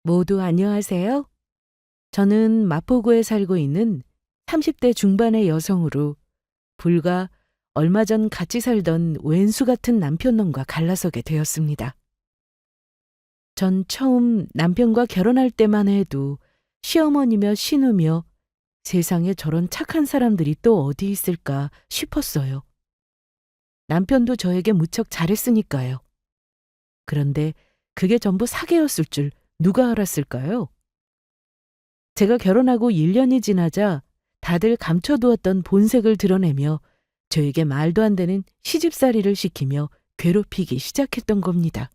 모두 안녕하세요. 저는 마포구에 살고 있는 30대 중반의 여성으로 불과 얼마 전 같이 살던 왼수 같은 남편놈과 갈라서게 되었습니다. 전 처음 남편과 결혼할 때만 해도 시어머니며 시누며 세상에 저런 착한 사람들이 또 어디 있을까 싶었어요. 남편도 저에게 무척 잘했으니까요. 그런데 그게 전부 사기였을 줄 누가 알았을까요? 제가 결혼하고 1년이 지나자 다들 감춰두었던 본색을 드러내며 저에게 말도 안 되는 시집살이를 시키며 괴롭히기 시작했던 겁니다.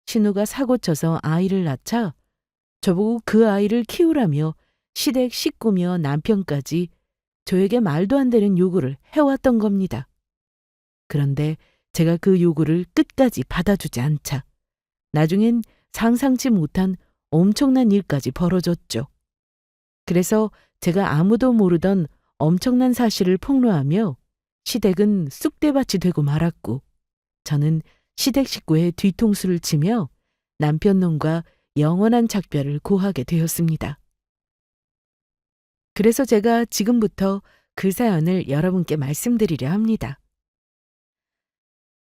신우가 사고 쳐서 아이를 낳자 저보고 그 아이를 키우라며 시댁 식구며 남편까지 저에게 말도 안 되는 요구를 해왔던 겁니다. 그런데 제가 그 요구를 끝까지 받아주지 않자 나중엔 상상치 못한 엄청난 일까지 벌어졌죠. 그래서 제가 아무도 모르던 엄청난 사실을 폭로하며 시댁은 쑥대밭이 되고 말았고 저는 시댁 식구의 뒤통수를 치며 남편놈과 영원한 작별을 고하게 되었습니다. 그래서 제가 지금부터 그 사연을 여러분께 말씀드리려 합니다.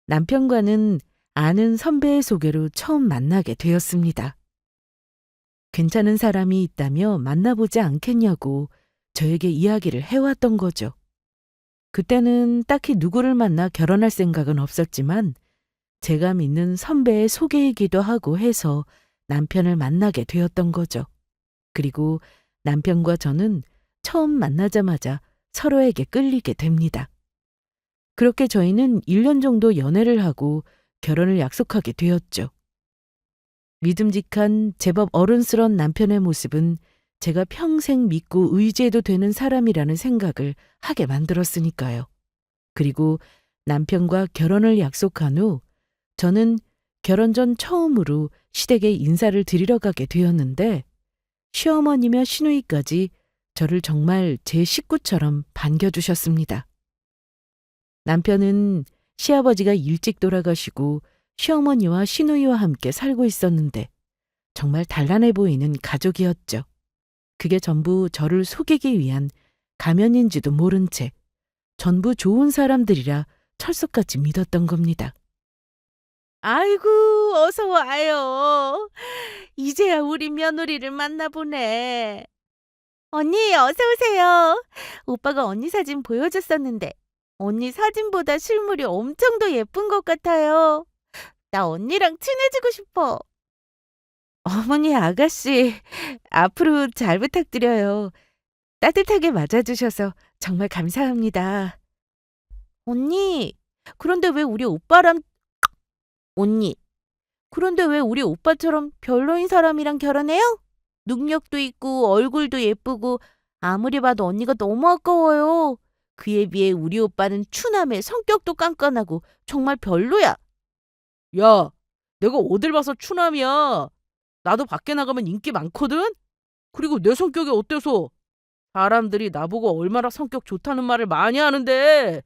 남편과는 아는 선배의 소개로 처음 만나게 되었습니다. 괜찮은 사람이 있다며 만나보지 않겠냐고 저에게 이야기를 해왔던 거죠. 그때는 딱히 누구를 만나 결혼할 생각은 없었지만 제가 믿는 선배의 소개이기도 하고 해서 남편을 만나게 되었던 거죠. 그리고 남편과 저는 처음 만나자마자 서로에게 끌리게 됩니다. 그렇게 저희는 1년 정도 연애를 하고 결혼을 약속하게 되었죠. 믿음직한 제법 어른스런 남편의 모습은 제가 평생 믿고 의지해도 되는 사람이라는 생각을 하게 만들었으니까요. 그리고 남편과 결혼을 약속한 후 저는 결혼 전 처음으로 시댁에 인사를 드리러 가게 되었는데 시어머니며 시누이까지 저를 정말 제 식구처럼 반겨주셨습니다. 남편은 시아버지가 일찍 돌아가시고 시어머니와 시누이와 함께 살고 있었는데 정말 단란해 보이는 가족이었죠. 그게 전부 저를 속이기 위한 가면인지도 모른 채 전부 좋은 사람들이라 철석같이 믿었던 겁니다. 아이고, 어서 와요. 이제야 우리 며느리를 만나보네. 언니, 어서 오세요. 오빠가 언니 사진 보여줬었는데 언니 사진보다 실물이 엄청 더 예쁜 것 같아요. 나 언니랑 친해지고 싶어. 어머니, 아가씨, 앞으로 잘 부탁드려요. 따뜻하게 맞아주셔서 정말 감사합니다. 언니, 그런데 왜 우리 오빠랑, 언니, 그런데 왜 우리 오빠처럼 별로인 사람이랑 결혼해요? 능력도 있고 얼굴도 예쁘고 아무리 봐도 언니가 너무 아까워요. 그에 비해 우리 오빠는 추남해 성격도 깐깐하고 정말 별로야. 야, 내가 어딜 봐서 추남이야. 나도 밖에 나가면 인기 많거든? 그리고 내 성격이 어때서? 사람들이 나보고 얼마나 성격 좋다는 말을 많이 하는데.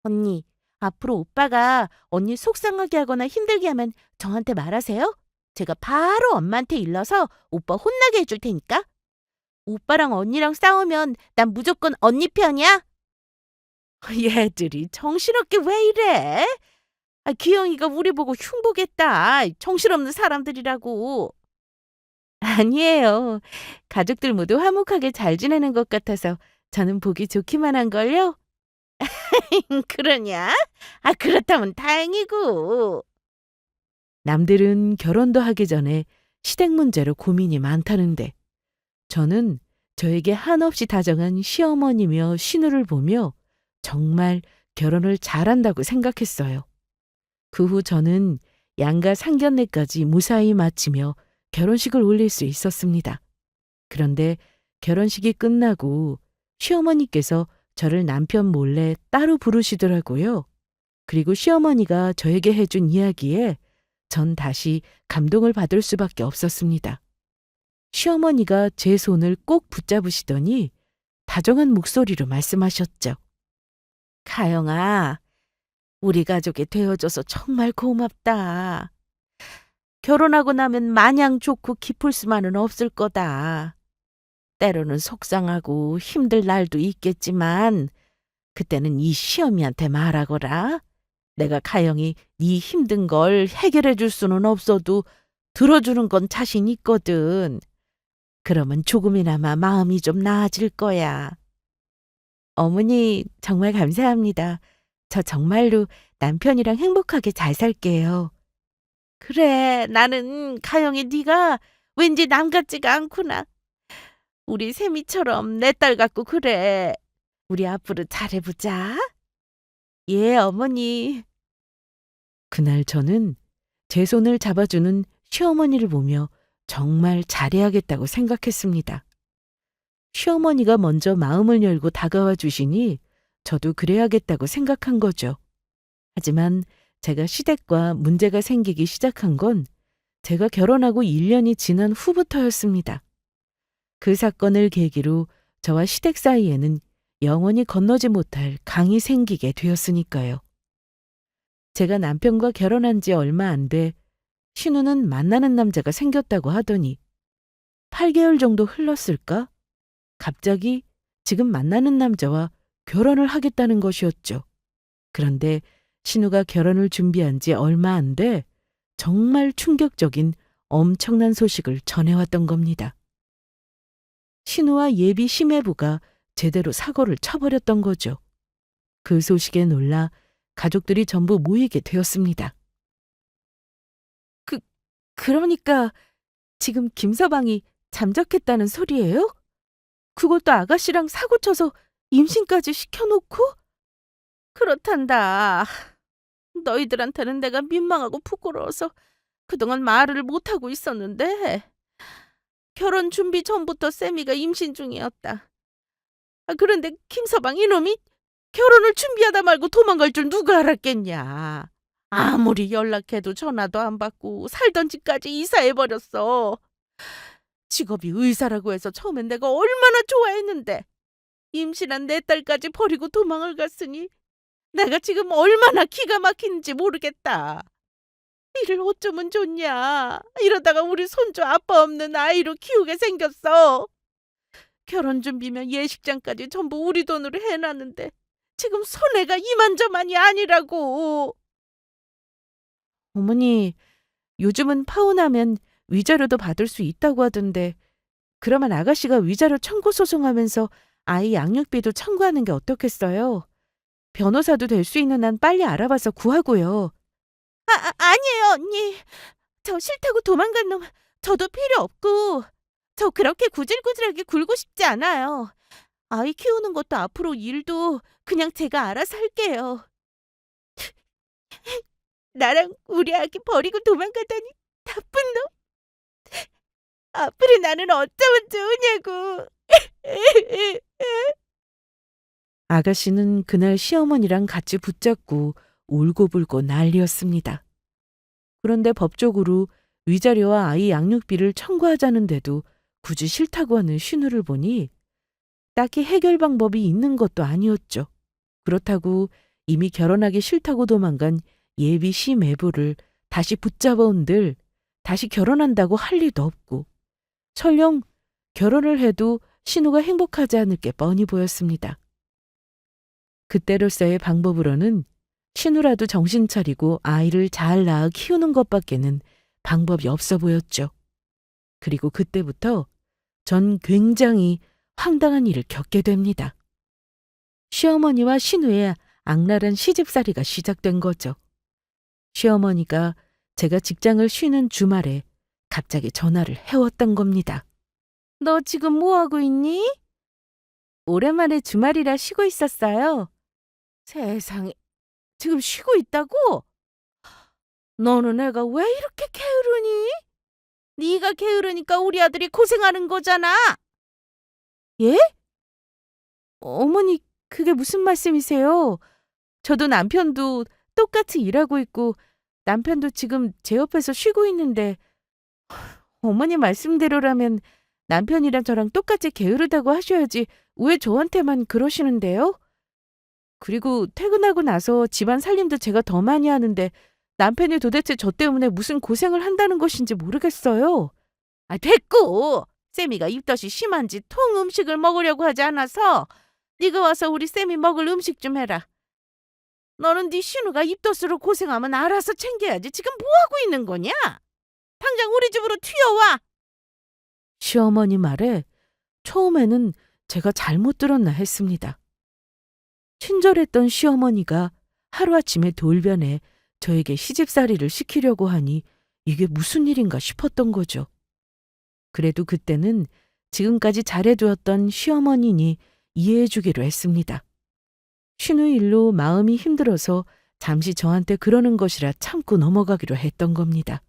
언니, 앞으로 오빠가 언니 속상하게 하거나 힘들게 하면 저한테 말하세요. 제가 바로 엄마한테 일러서 오빠 혼나게 해줄 테니까. 오빠랑 언니랑 싸우면 난 무조건 언니 편이야. 얘들이 정신없게 왜 이래? 기영이가 우리 보고 흉보겠다. 정신없는 사람들이라고. 아니에요. 가족들 모두 화목하게 잘 지내는 것 같아서 저는 보기 좋기만 한걸요. 그러냐? 그렇다면 다행이고. 남들은 결혼도 하기 전에 시댁 문제로 고민이 많다는데 저는 저에게 한없이 다정한 시어머니며 시누를 보며 정말 결혼을 잘한다고 생각했어요. 그 후 저는 양가 상견례까지 무사히 마치며 결혼식을 올릴 수 있었습니다. 그런데 결혼식이 끝나고 시어머니께서 저를 남편 몰래 따로 부르시더라고요. 그리고 시어머니가 저에게 해준 이야기에 전 다시 감동을 받을 수밖에 없었습니다. 시어머니가 제 손을 꼭 붙잡으시더니 다정한 목소리로 말씀하셨죠. 가영아, 우리 가족이 되어줘서 정말 고맙다. 결혼하고 나면 마냥 좋고 기쁠 수만은 없을 거다. 때로는 속상하고 힘들 날도 있겠지만 그때는 이 시어미한테 말하거라. 내가 가영이 네 힘든 걸 해결해 줄 수는 없어도 들어주는 건 자신 있거든. 그러면 조금이나마 마음이 좀 나아질 거야. 어머니, 정말 감사합니다. 저 정말로 남편이랑 행복하게 잘 살게요. 그래, 나는 가영이 네가 왠지 남 같지가 않구나. 우리 세미처럼 내 딸 같고 그래. 우리 앞으로 잘해보자. 예, 어머니. 그날 저는 제 손을 잡아주는 시어머니를 보며 정말 잘해야겠다고 생각했습니다. 시어머니가 먼저 마음을 열고 다가와 주시니 저도 그래야겠다고 생각한 거죠. 하지만 제가 시댁과 문제가 생기기 시작한 건 제가 결혼하고 1년이 지난 후부터였습니다. 그 사건을 계기로 저와 시댁 사이에는 영원히 건너지 못할 강이 생기게 되었으니까요. 제가 남편과 결혼한 지 얼마 안 돼 신우는 만나는 남자가 생겼다고 하더니 8개월 정도 흘렀을까? 갑자기 지금 만나는 남자와 결혼을 하겠다는 것이었죠. 그런데 신우가 결혼을 준비한 지 얼마 안 돼 정말 충격적인 엄청난 소식을 전해왔던 겁니다. 신우와 예비 시매부가 제대로 사고를 쳐버렸던 거죠. 그 소식에 놀라 가족들이 전부 모이게 되었습니다. 그러니까 지금 김서방이 잠적했다는 소리예요? 그것도 아가씨랑 사고 쳐서 임신까지 시켜놓고? 그렇단다. 너희들한테는 내가 민망하고 부끄러워서 그동안 말을 못하고 있었는데 결혼 준비 전부터 세미가 임신 중이었다. 그런데 김서방 이놈이 결혼을 준비하다 말고 도망갈 줄 누가 알았겠냐. 아무리 연락해도 전화도 안 받고 살던 집까지 이사해버렸어. 직업이 의사라고 해서 처음엔 내가 얼마나 좋아했는데 임신한 내 딸까지 버리고 도망을 갔으니 내가 지금 얼마나 기가 막히는지 모르겠다. 이를 어쩌면 좋냐. 이러다가 우리 손주 아빠 없는 아이로 키우게 생겼어. 결혼 준비면 예식장까지 전부 우리 돈으로 해놨는데 지금 손해가 이만저만이 아니라고. 어머니, 요즘은 파혼하면 위자료도 받을 수 있다고 하던데 그러면 아가씨가 위자료 청구 소송하면서 아이 양육비도 청구하는 게 어떻겠어요? 변호사도 될 수 있는 한 빨리 알아봐서 구하고요. 아니에요, 언니. 저 싫다고 도망간 놈 저도 필요 없고 저 그렇게 구질구질하게 굴고 싶지 않아요. 아이 키우는 것도 앞으로 일도 그냥 제가 알아서 할게요. 나랑 우리 아기 버리고 도망가다니 나쁜 놈. 앞으로 나는 어쩌면 좋으냐고. 아가씨는 그날 시어머니랑 같이 붙잡고 울고불고 난리였습니다. 그런데 법적으로 위자료와 아이 양육비를 청구하자는데도 굳이 싫다고 하는 신우를 보니 딱히 해결 방법이 있는 것도 아니었죠. 그렇다고 이미 결혼하기 싫다고 도망간 예비 시매부를 다시 붙잡아 온들 다시 결혼한다고 할 리도 없고 설령 결혼을 해도 신우가 행복하지 않을 게 뻔히 보였습니다. 그때로서의 방법으로는 신우라도 정신 차리고 아이를 잘 낳아 키우는 것밖에는 방법이 없어 보였죠. 그리고 그때부터 전 굉장히 황당한 일을 겪게 됩니다. 시어머니와 신우의 악랄한 시집살이가 시작된 거죠. 시어머니가 제가 직장을 쉬는 주말에 갑자기 전화를 해왔던 겁니다. 너 지금 뭐하고 있니? 오랜만에 주말이라 쉬고 있었어요. 세상에, 지금 쉬고 있다고? 너는 애가 왜 이렇게 게으르니? 네가 게으르니까 우리 아들이 고생하는 거잖아. 예? 어머니, 그게 무슨 말씀이세요? 저도 남편도 똑같이 일하고 있고 남편도 지금 제 옆에서 쉬고 있는데 어머니 말씀대로라면 남편이랑 저랑 똑같이 게으르다고 하셔야지 왜 저한테만 그러시는데요? 그리고 퇴근하고 나서 집안 살림도 제가 더 많이 하는데 남편이 도대체 저 때문에 무슨 고생을 한다는 것인지 모르겠어요. 아, 됐고. 쌤이가 입덧이 심한지 통 음식을 먹으려고 하지 않아서 네가 와서 우리 쌤이 먹을 음식 좀 해라. 너는 네 신우가 입덧으로 고생하면 알아서 챙겨야지. 지금 뭐 하고 있는 거냐? 당장 우리 집으로 튀어와. 시어머니 말에 처음에는 제가 잘못 들었나 했습니다. 친절했던 시어머니가 하루아침에 돌변해 저에게 시집살이를 시키려고 하니 이게 무슨 일인가 싶었던 거죠. 그래도 그때는 지금까지 잘해두었던 시어머니니 이해해주기로 했습니다. 신우 일로 마음이 힘들어서 잠시 저한테 그러는 것이라 참고 넘어가기로 했던 겁니다.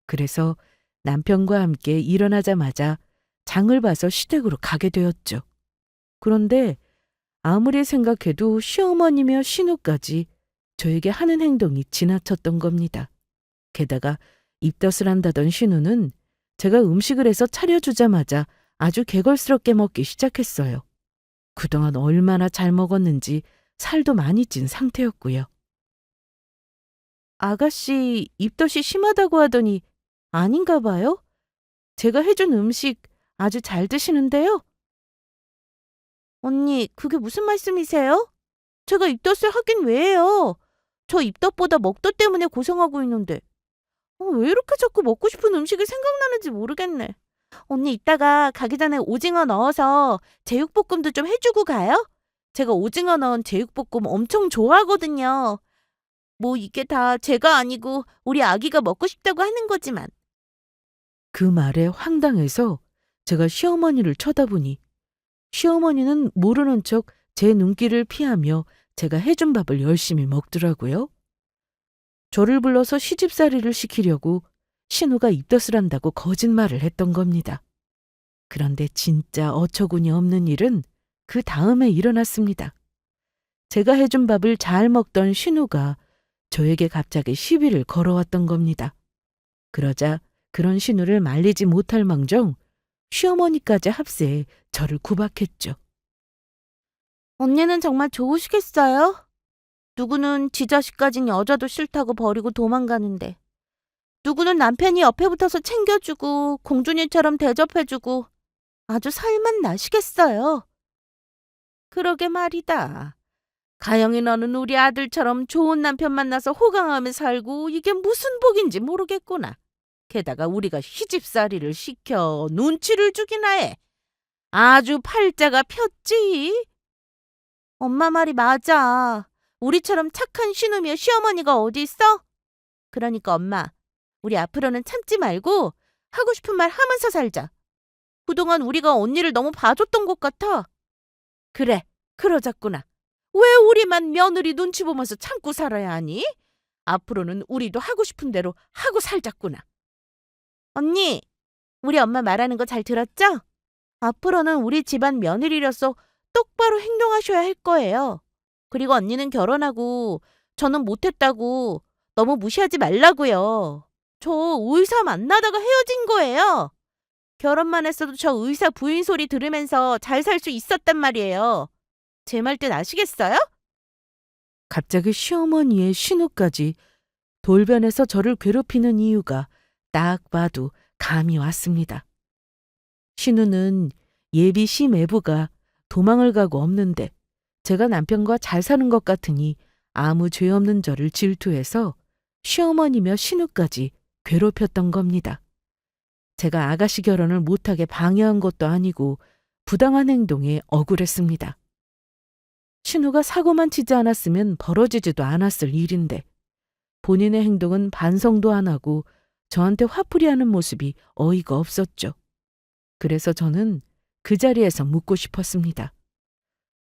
그래서 남편과 함께 일어나자마자 장을 봐서 시댁으로 가게 되었죠. 그런데 아무리 생각해도 시어머니며 신우까지 저에게 하는 행동이 지나쳤던 겁니다. 게다가 입덧을 한다던 신우는 제가 음식을 해서 차려주자마자 아주 개걸스럽게 먹기 시작했어요. 그동안 얼마나 잘 먹었는지 살도 많이 찐 상태였고요. 아가씨 입덧이 심하다고 하더니 아닌가 봐요? 제가 해준 음식 아주 잘 드시는데요? 언니, 그게 무슨 말씀이세요? 제가 입덧을 하긴 왜 해요? 저 입덧보다 먹덧 때문에 고생하고 있는데. 왜 이렇게 자꾸 먹고 싶은 음식이 생각나는지 모르겠네. 언니 이따가 가기 전에 오징어 넣어서 제육볶음도 좀 해주고 가요? 제가 오징어 넣은 제육볶음 엄청 좋아하거든요. 뭐 이게 다 제가 아니고 우리 아기가 먹고 싶다고 하는 거지만. 그 말에 황당해서 제가 시어머니를 쳐다보니 시어머니는 모르는 척 제 눈길을 피하며 제가 해준 밥을 열심히 먹더라고요. 저를 불러서 시집살이를 시키려고 신우가 입덧을 한다고 거짓말을 했던 겁니다. 그런데 진짜 어처구니 없는 일은 그 다음에 일어났습니다. 제가 해준 밥을 잘 먹던 신우가 저에게 갑자기 시비를 걸어왔던 겁니다. 그러자 그런 신우를 말리지 못할 망정 시어머니까지 합세해 저를 구박했죠. 언니는 정말 좋으시겠어요? 누구는 지 자식까진 여자도 싫다고 버리고 도망가는데 누구는 남편이 옆에 붙어서 챙겨주고 공주님처럼 대접해주고 아주 살만 나시겠어요. 그러게 말이다. 가영이 너는 우리 아들처럼 좋은 남편 만나서 호강하며 살고 이게 무슨 복인지 모르겠구나. 게다가 우리가 시집살이를 시켜 눈치를 주기나 해. 아주 팔자가 폈지. 엄마 말이 맞아. 우리처럼 착한 신우며 시어머니가 어디 있어? 그러니까 엄마, 우리 앞으로는 참지 말고 하고 싶은 말 하면서 살자. 그동안 우리가 언니를 너무 봐줬던 것 같아. 그래, 그러자꾸나. 왜 우리만 며느리 눈치 보면서 참고 살아야 하니? 앞으로는 우리도 하고 싶은 대로 하고 살자꾸나. 언니, 우리 엄마 말하는 거 잘 들었죠? 앞으로는 우리 집안 며느리로서 똑바로 행동하셔야 할 거예요. 그리고 언니는 결혼하고 저는 못했다고 너무 무시하지 말라고요. 저 의사 만나다가 헤어진 거예요. 결혼만 했어도 저 의사 부인 소리 들으면서 잘 살 수 있었단 말이에요. 제 말 뜻 아시겠어요? 갑자기 시어머니의 신우까지 돌변해서 저를 괴롭히는 이유가 딱 봐도 감이 왔습니다. 신우는 예비 시매부가 도망을 가고 없는데 제가 남편과 잘 사는 것 같으니 아무 죄 없는 저를 질투해서 시어머니며 신우까지 괴롭혔던 겁니다. 제가 아가씨 결혼을 못하게 방해한 것도 아니고 부당한 행동에 억울했습니다. 신우가 사고만 치지 않았으면 벌어지지도 않았을 일인데 본인의 행동은 반성도 안 하고 저한테 화풀이하는 모습이 어이가 없었죠. 그래서 저는 그 자리에서 묻고 싶었습니다.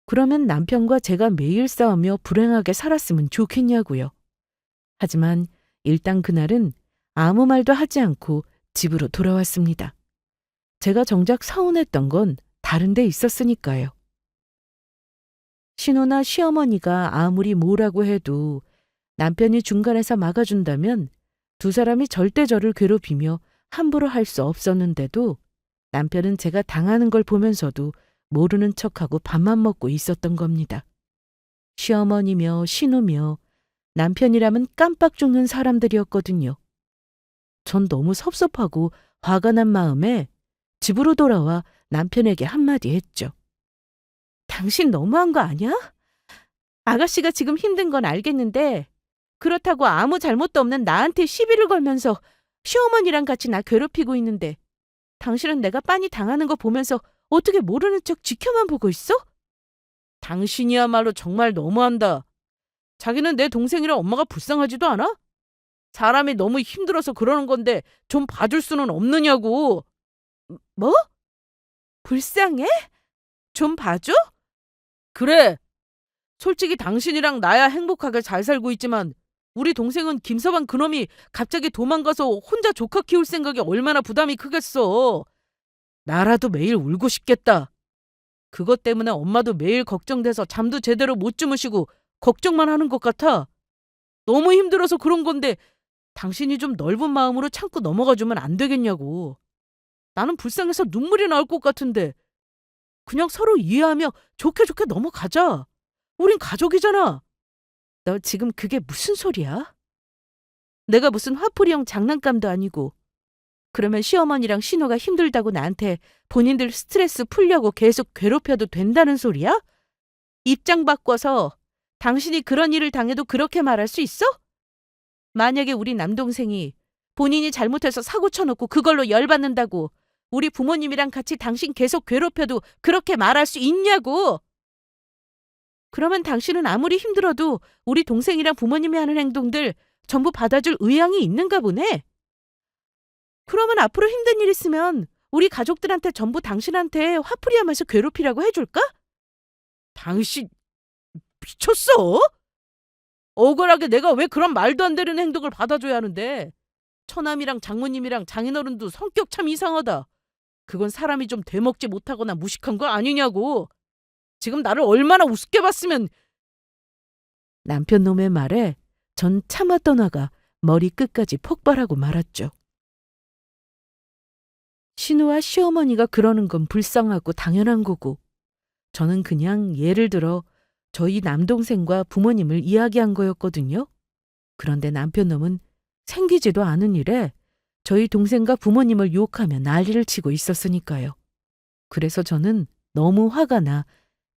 그러면 남편과 제가 매일 싸우며 불행하게 살았으면 좋겠냐고요. 하지만 일단 그날은 아무 말도 하지 않고 집으로 돌아왔습니다. 제가 정작 서운했던 건 다른 데 있었으니까요. 신우나 시어머니가 아무리 뭐라고 해도 남편이 중간에서 막아준다면 두 사람이 절대 저를 괴롭히며 함부로 할 수 없었는데도 남편은 제가 당하는 걸 보면서도 모르는 척하고 밥만 먹고 있었던 겁니다. 시어머니며 신우며 남편이라면 깜빡 죽는 사람들이었거든요. 전 너무 섭섭하고 화가 난 마음에 집으로 돌아와 남편에게 한마디 했죠. 당신 너무한 거 아니야? 아가씨가 지금 힘든 건 알겠는데 그렇다고 아무 잘못도 없는 나한테 시비를 걸면서 시어머니랑 같이 나 괴롭히고 있는데 당신은 내가 빤히 당하는 거 보면서 어떻게 모르는 척 지켜만 보고 있어? 당신이야말로 정말 너무한다. 자기는 내 동생이라 엄마가 불쌍하지도 않아? 사람이 너무 힘들어서 그러는 건데 좀 봐줄 수는 없느냐고. 뭐? 불쌍해? 좀 봐줘? 그래. 솔직히 당신이랑 나야 행복하게 잘 살고 있지만 우리 동생은 김서방 그놈이 갑자기 도망가서 혼자 조카 키울 생각이 얼마나 부담이 크겠어. 나라도 매일 울고 싶겠다. 그것 때문에 엄마도 매일 걱정돼서 잠도 제대로 못 주무시고 걱정만 하는 것 같아. 너무 힘들어서 그런 건데 당신이 좀 넓은 마음으로 참고 넘어가주면 안 되겠냐고. 나는 불쌍해서 눈물이 나올 것 같은데 그냥 서로 이해하며 좋게 좋게 넘어가자. 우린 가족이잖아. 너 지금 그게 무슨 소리야? 내가 무슨 화풀이형 장난감도 아니고 그러면 시어머니랑 신호가 힘들다고 나한테 본인들 스트레스 풀려고 계속 괴롭혀도 된다는 소리야? 입장 바꿔서 당신이 그런 일을 당해도 그렇게 말할 수 있어? 만약에 우리 남동생이 본인이 잘못해서 사고 쳐놓고 그걸로 열받는다고 우리 부모님이랑 같이 당신 계속 괴롭혀도 그렇게 말할 수 있냐고! 그러면 당신은 아무리 힘들어도 우리 동생이랑 부모님이 하는 행동들 전부 받아줄 의향이 있는가 보네? 그러면 앞으로 힘든 일 있으면 우리 가족들한테 전부 당신한테 화풀이하면서 괴롭히라고 해줄까? 당신 미쳤어? 억울하게 내가 왜 그런 말도 안 되는 행동을 받아줘야 하는데. 처남이랑 장모님이랑 장인어른도 성격 참 이상하다. 그건 사람이 좀 되먹지 못하거나 무식한 거 아니냐고. 지금 나를 얼마나 우습게 봤으면. 남편 놈의 말에 전 차마 떠나가 머리 끝까지 폭발하고 말았죠. 신우와 시어머니가 그러는 건 불쌍하고 당연한 거고 저는 그냥 예를 들어 저희 남동생과 부모님을 이야기한 거였거든요. 그런데 남편 놈은 생기지도 않은 일에 저희 동생과 부모님을 욕하며 난리를 치고 있었으니까요. 그래서 저는 너무 화가 나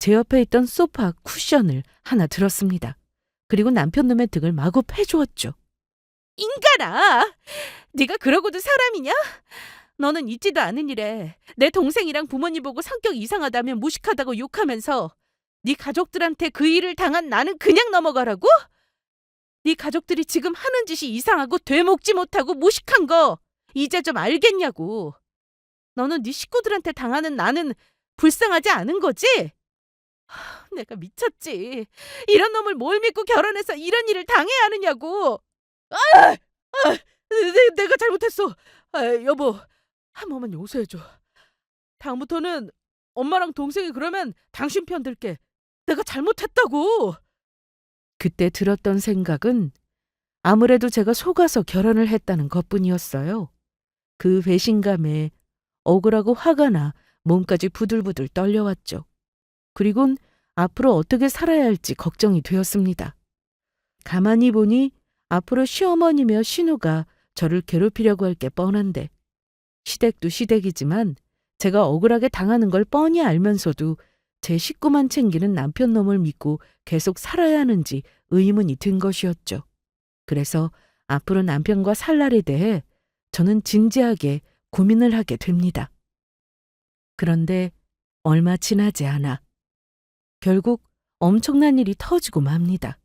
제 옆에 있던 소파 쿠션을 하나 들었습니다. 그리고 남편 놈의 등을 마구 패주었죠. 인간아! 네가 그러고도 사람이냐? 너는 있지도 않은 일에 내 동생이랑 부모님 보고 성격 이상하다며 무식하다고 욕하면서 네 가족들한테 그 일을 당한 나는 그냥 넘어가라고? 네 가족들이 지금 하는 짓이 이상하고 되먹지 못하고 무식한 거 이제 좀 알겠냐고. 너는 네 식구들한테 당하는 나는 불쌍하지 않은 거지? 내가 미쳤지. 이런 놈을 뭘 믿고 결혼해서 이런 일을 당해야 하느냐고. 내가 잘못했어. 여보, 한 번만 용서해줘. 다음부터는 엄마랑 동생이 그러면 당신 편 들게. 내가 잘못했다고. 그때 들었던 생각은 아무래도 제가 속아서 결혼을 했다는 것뿐이었어요. 그 배신감에 억울하고 화가 나 몸까지 부들부들 떨려왔죠. 그리곤 앞으로 어떻게 살아야 할지 걱정이 되었습니다. 가만히 보니 앞으로 시어머니며 신우가 저를 괴롭히려고 할 게 뻔한데 시댁도 시댁이지만 제가 억울하게 당하는 걸 뻔히 알면서도 제 식구만 챙기는 남편 놈을 믿고 계속 살아야 하는지 의문이 든 것이었죠. 그래서 앞으로 남편과 살 날에 대해 저는 진지하게 고민을 하게 됩니다. 그런데 얼마 지나지 않아 결국 엄청난 일이 터지고 맙니다.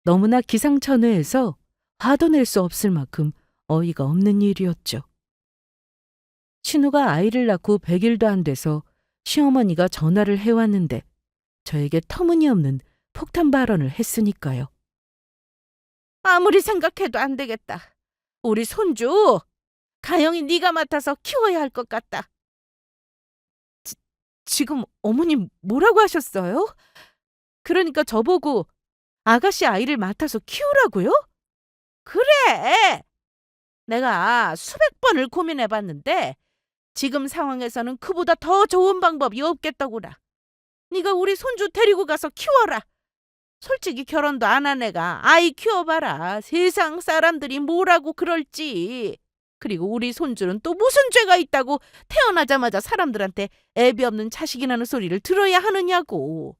너무나 기상천외해서 화도 낼 수 없을 만큼 어이가 없는 일이었죠. 신우가 아이를 낳고 100일도 안 돼서 시어머니가 전화를 해왔는데 저에게 터무니없는 폭탄 발언을 했으니까요. 아무리 생각해도 안 되겠다. 우리 손주 가영이 네가 맡아서 키워야 할 것 같다. 지금 어머님 뭐라고 하셨어요? 그러니까 저보고 아가씨 아이를 맡아서 키우라고요? 그래! 내가 수백 번을 고민해봤는데 지금 상황에서는 그보다 더 좋은 방법이 없겠더구나. 네가 우리 손주 데리고 가서 키워라. 솔직히 결혼도 안 한 애가 아이 키워봐라. 세상 사람들이 뭐라고 그럴지. 그리고 우리 손주는 또 무슨 죄가 있다고 태어나자마자 사람들한테 애비 없는 자식이라는 소리를 들어야 하느냐고.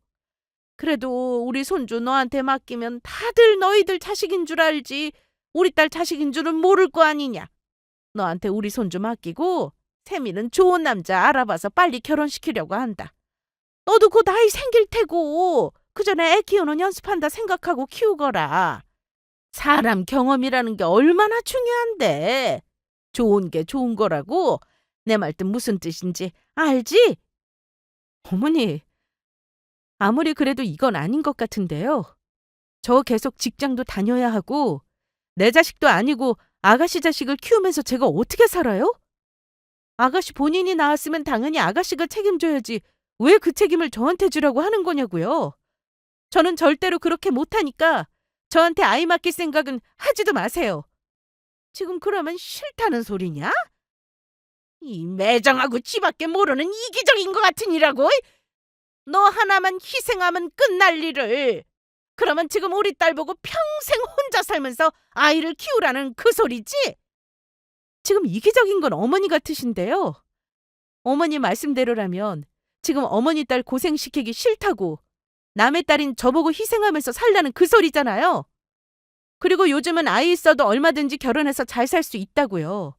그래도 우리 손주 너한테 맡기면 다들 너희들 자식인 줄 알지. 우리 딸 자식인 줄은 모를 거 아니냐. 너한테 우리 손주 맡기고 세미는 좋은 남자 알아봐서 빨리 결혼시키려고 한다. 너도 곧 아이 생길 테고 그 전에 애 키우는 연습한다 생각하고 키우거라. 사람 경험이라는 게 얼마나 중요한데. 좋은 게 좋은 거라고. 내 말 뜻 무슨 뜻인지 알지? 어머니, 아무리 그래도 이건 아닌 것 같은데요. 저 계속 직장도 다녀야 하고 내 자식도 아니고 아가씨 자식을 키우면서 제가 어떻게 살아요? 아가씨 본인이 낳았으면 당연히 아가씨가 책임져야지 왜 그 책임을 저한테 주라고 하는 거냐고요. 저는 절대로 그렇게 못하니까 저한테 아이 맡길 생각은 하지도 마세요. 지금 그러면 싫다는 소리냐? 이 매정하고 지밖에 모르는 이기적인 것 같으니라고. 너 하나만 희생하면 끝날 일을. 그러면 지금 우리 딸 보고 평생 혼자 살면서 아이를 키우라는 그 소리지? 지금 이기적인 건 어머니 같으신데요. 어머니 말씀대로라면 지금 어머니 딸 고생시키기 싫다고 남의 딸인 저보고 희생하면서 살라는 그 소리잖아요. 그리고 요즘은 아이 있어도 얼마든지 결혼해서 잘 살 수 있다고요.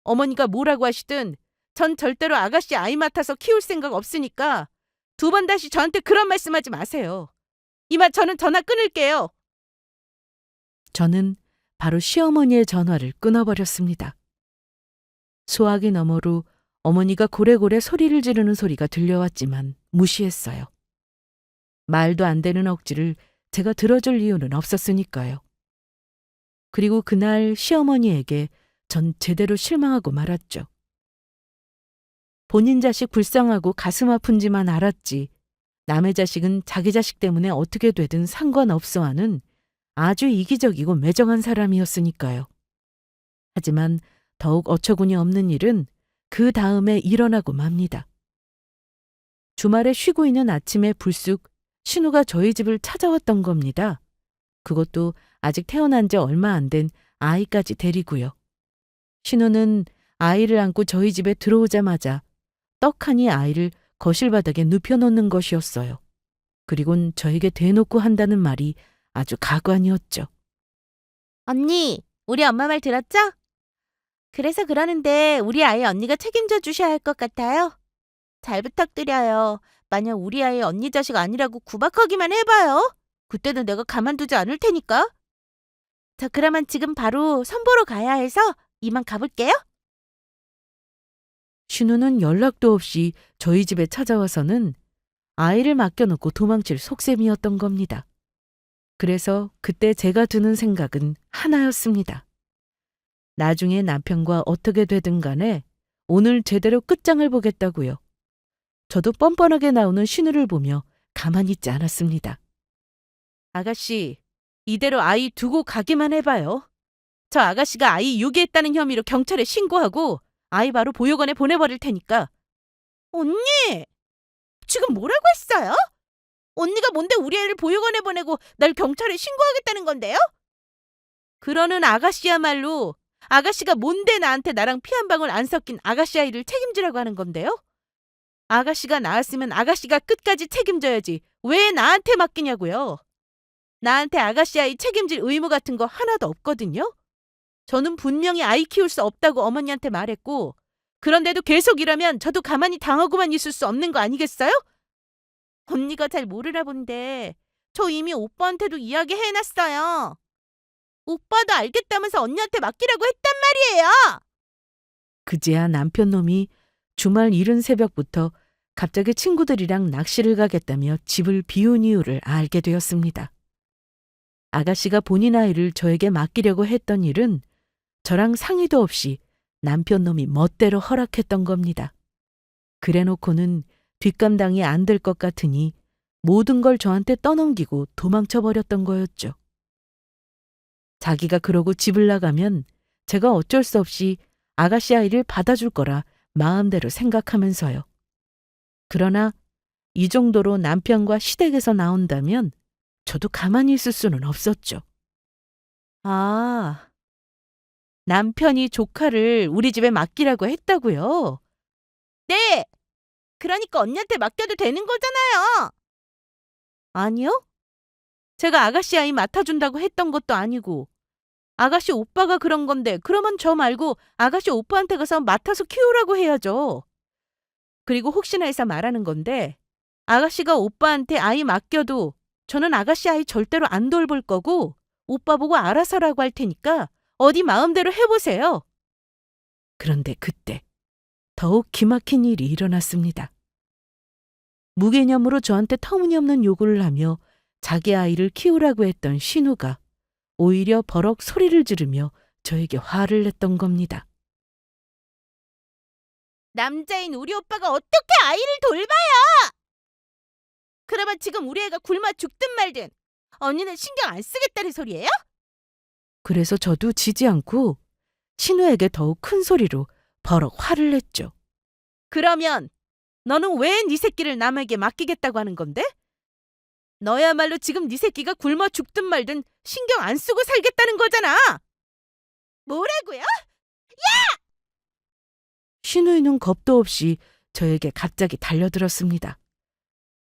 어머니가 뭐라고 하시든 전 절대로 아가씨 아이 맡아서 키울 생각 없으니까 두 번 다시 저한테 그런 말씀하지 마세요. 이만 저는 전화 끊을게요. 저는 바로 시어머니의 전화를 끊어버렸습니다. 소화기 너머로 어머니가 고래고래 소리를 지르는 소리가 들려왔지만 무시했어요. 말도 안 되는 억지를 제가 들어줄 이유는 없었으니까요. 그리고 그날 시어머니에게 전 제대로 실망하고 말았죠. 본인 자식 불쌍하고 가슴 아픈지만 알았지 남의 자식은 자기 자식 때문에 어떻게 되든 상관없어 하는 아주 이기적이고 매정한 사람이었으니까요. 하지만 더욱 어처구니 없는 일은 그 다음에 일어나고 맙니다. 주말에 쉬고 있는 아침에 불쑥 신우가 저희 집을 찾아왔던 겁니다. 그것도 아직 태어난 지 얼마 안 된 아이까지 데리고요. 신우는 아이를 안고 저희 집에 들어오자마자 떡하니 아이를 거실 바닥에 눕혀놓는 것이었어요. 그리곤 저에게 대놓고 한다는 말이 아주 가관이었죠. 언니, 우리 엄마 말 들었죠? 그래서 그러는데 우리 아이 언니가 책임져 주셔야 할 것 같아요. 잘 부탁드려요. 만약 우리 아이 언니 자식 아니라고 구박하기만 해봐요. 그때는 내가 가만두지 않을 테니까. 저 그러면 지금 바로 선보러 가야 해서 이만 가볼게요. 신우는 연락도 없이 저희 집에 찾아와서는 아이를 맡겨놓고 도망칠 속셈이었던 겁니다. 그래서 그때 제가 드는 생각은 하나였습니다. 나중에 남편과 어떻게 되든 간에 오늘 제대로 끝장을 보겠다고요. 저도 뻔뻔하게 나오는 신우를 보며 가만히 있지 않았습니다. 아가씨, 이대로 아이 두고 가기만 해봐요. 저 아가씨가 아이 유기했다는 혐의로 경찰에 신고하고 아이 바로 보육원에 보내버릴 테니까. 언니! 지금 뭐라고 했어요? 언니가 뭔데 우리 애를 보육원에 보내고 날 경찰에 신고하겠다는 건데요? 그러는 아가씨야말로 아가씨가 뭔데 나한테 나랑 피 한 방울 안 섞인 아가씨 아이를 책임지라고 하는 건데요? 아가씨가 낳았으면 아가씨가 끝까지 책임져야지 왜 나한테 맡기냐고요? 나한테 아가씨 아이 책임질 의무 같은 거 하나도 없거든요? 저는 분명히 아이 키울 수 없다고 어머니한테 말했고 그런데도 계속 이러면 저도 가만히 당하고만 있을 수 없는 거 아니겠어요? 언니가 잘 모르나 본데 저 이미 오빠한테도 이야기해놨어요. 오빠도 알겠다면서 언니한테 맡기라고 했단 말이에요. 그제야 남편 놈이 주말 이른 새벽부터 갑자기 친구들이랑 낚시를 가겠다며 집을 비운 이유를 알게 되었습니다. 아가씨가 본인 아이를 저에게 맡기려고 했던 일은 저랑 상의도 없이 남편 놈이 멋대로 허락했던 겁니다. 그래놓고는 뒷감당이 안 될 것 같으니 모든 걸 저한테 떠넘기고 도망쳐 버렸던 거였죠. 자기가 그러고 집을 나가면 제가 어쩔 수 없이 아가씨 아이를 받아줄 거라 마음대로 생각하면서요. 그러나 이 정도로 남편과 시댁에서 나온다면 저도 가만히 있을 수는 없었죠. 아, 남편이 조카를 우리 집에 맡기라고 했다고요? 네! 그러니까 언니한테 맡겨도 되는 거잖아요. 아니요? 제가 아가씨 아이 맡아준다고 했던 것도 아니고 아가씨 오빠가 그런 건데 그러면 저 말고 아가씨 오빠한테 가서 맡아서 키우라고 해야죠. 그리고 혹시나 해서 말하는 건데 아가씨가 오빠한테 아이 맡겨도 저는 아가씨 아이 절대로 안 돌볼 거고 오빠 보고 알아서라고 할 테니까 어디 마음대로 해보세요. 그런데 그때 더욱 기막힌 일이 일어났습니다. 무개념으로 저한테 터무니없는 요구를 하며 자기 아이를 키우라고 했던 신우가 오히려 버럭 소리를 지르며 저에게 화를 냈던 겁니다. 남자인 우리 오빠가 어떻게 아이를 돌봐요? 그러면 지금 우리 애가 굶어 죽든 말든 언니는 신경 안 쓰겠다는 소리예요? 그래서 저도 지지 않고 신우에게 더욱 큰 소리로 버럭 화를 냈죠. 그러면 너는 왜 네 새끼를 남에게 맡기겠다고 하는 건데? 너야말로 지금 네 새끼가 굶어 죽든 말든 신경 안 쓰고 살겠다는 거잖아. 뭐라고요? 신우이는 겁도 없이 저에게 갑자기 달려들었습니다.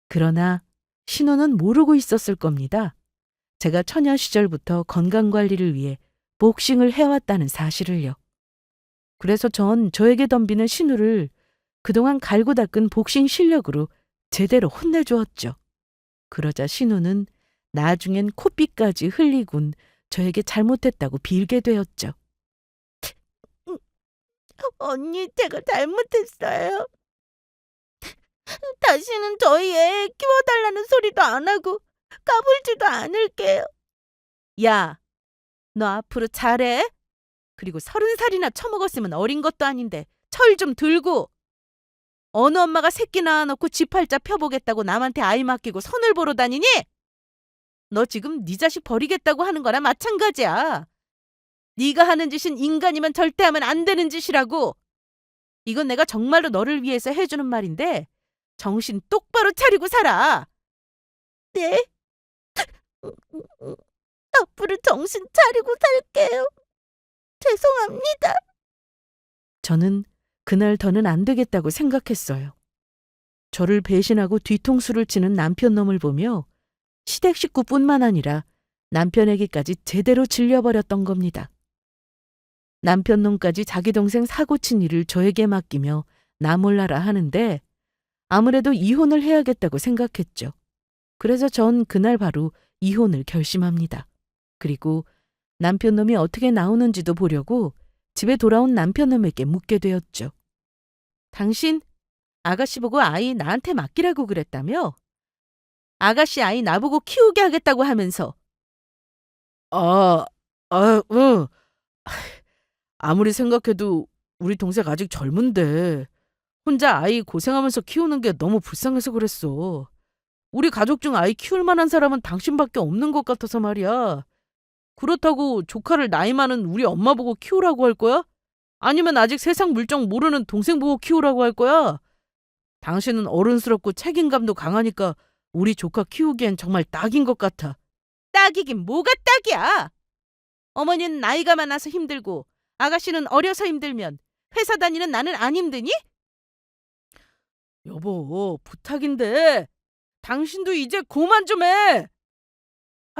그러나 신우는 모르고 있었을 겁니다. 제가 처녀 시절부터 건강관리를 위해 복싱을 해왔다는 사실을요. 그래서 전 저에게 덤비는 신우를 그동안 갈고 닦은 복싱 실력으로 제대로 혼내주었죠. 그러자 신우는 나중엔 코피까지 흘리곤 저에게 잘못했다고 빌게 되었죠. 언니, 제가 잘못했어요. 다시는 저희 애 키워달라는 소리도 안 하고 까불지도 않을게요. 야, 너 앞으로 잘해. 그리고 30살이나 처먹었으면 어린 것도 아닌데 철 좀 들고. 어느 엄마가 새끼 낳아놓고 지 팔자 펴보겠다고 남한테 아이 맡기고 손을 보러 다니니? 너 지금 네 자식 버리겠다고 하는 거나 마찬가지야. 네가 하는 짓은 인간이면 절대 하면 안 되는 짓이라고. 이건 내가 정말로 너를 위해서 해주는 말인데 정신 똑바로 차리고 살아. 네? 앞으로 정신 차리고 살게요. 죄송합니다. 저는 그날 더는 안 되겠다고 생각했어요. 저를 배신하고 뒤통수를 치는 남편 놈을 보며 시댁 식구뿐만 아니라 남편에게까지 제대로 질려버렸던 겁니다. 남편 놈까지 자기 동생 사고 친 일을 저에게 맡기며 나 몰라라 하는데 아무래도 이혼을 해야겠다고 생각했죠. 그래서 전 그날 바로 이혼을 결심합니다. 그리고 남편 놈이 어떻게 나오는지도 보려고 집에 돌아온 남편 놈에게 묻게 되었죠. 당신 아가씨 보고 아이 나한테 맡기라고 그랬다며? 아가씨 아이 나보고 키우게 하겠다고 하면서. 응. 아무리 생각해도 우리 동생 아직 젊은데 혼자 아이 고생하면서 키우는 게 너무 불쌍해서 그랬어. 우리 가족 중 아이 키울 만한 사람은 당신밖에 없는 것 같아서 말이야. 그렇다고 조카를 나이 많은 우리 엄마 보고 키우라고 할 거야? 아니면 아직 세상 물정 모르는 동생 보고 키우라고 할 거야? 당신은 어른스럽고 책임감도 강하니까 우리 조카 키우기엔 정말 딱인 것 같아. 딱이긴 뭐가 딱이야. 어머니는 나이가 많아서 힘들고 아가씨는 어려서 힘들면 회사 다니는 나는 안 힘드니? 여보, 부탁인데 당신도 이제 그만 좀 해.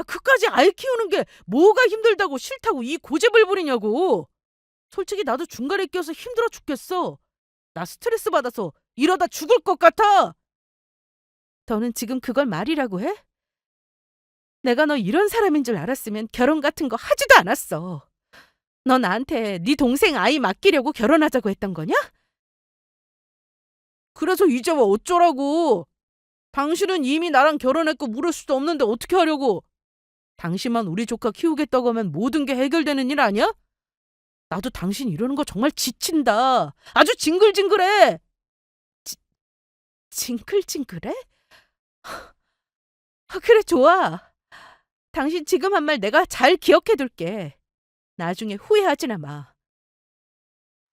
그까지 아이 키우는 게 뭐가 힘들다고 싫다고 이 고집을 부리냐고. 솔직히 나도 중간에 껴서 힘들어 죽겠어. 나 스트레스 받아서 이러다 죽을 것 같아. 너는 지금 그걸 말이라고 해? 내가 너 이런 사람인 줄 알았으면 결혼 같은 거 하지도 않았어. 너 나한테 네 동생 아이 맡기려고 결혼하자고 했던 거냐? 그래서 이제 와 어쩌라고. 당신은 이미 나랑 결혼했고 물을 수도 없는데 어떻게 하려고. 당신만 우리 조카 키우겠다고 하면 모든 게 해결되는 일 아니야? 나도 당신 이러는 거 정말 지친다. 아주 징글징글해. 징글징글해? 그래, 좋아. 당신 지금 한 말 내가 잘 기억해둘게. 나중에 후회하지나 마.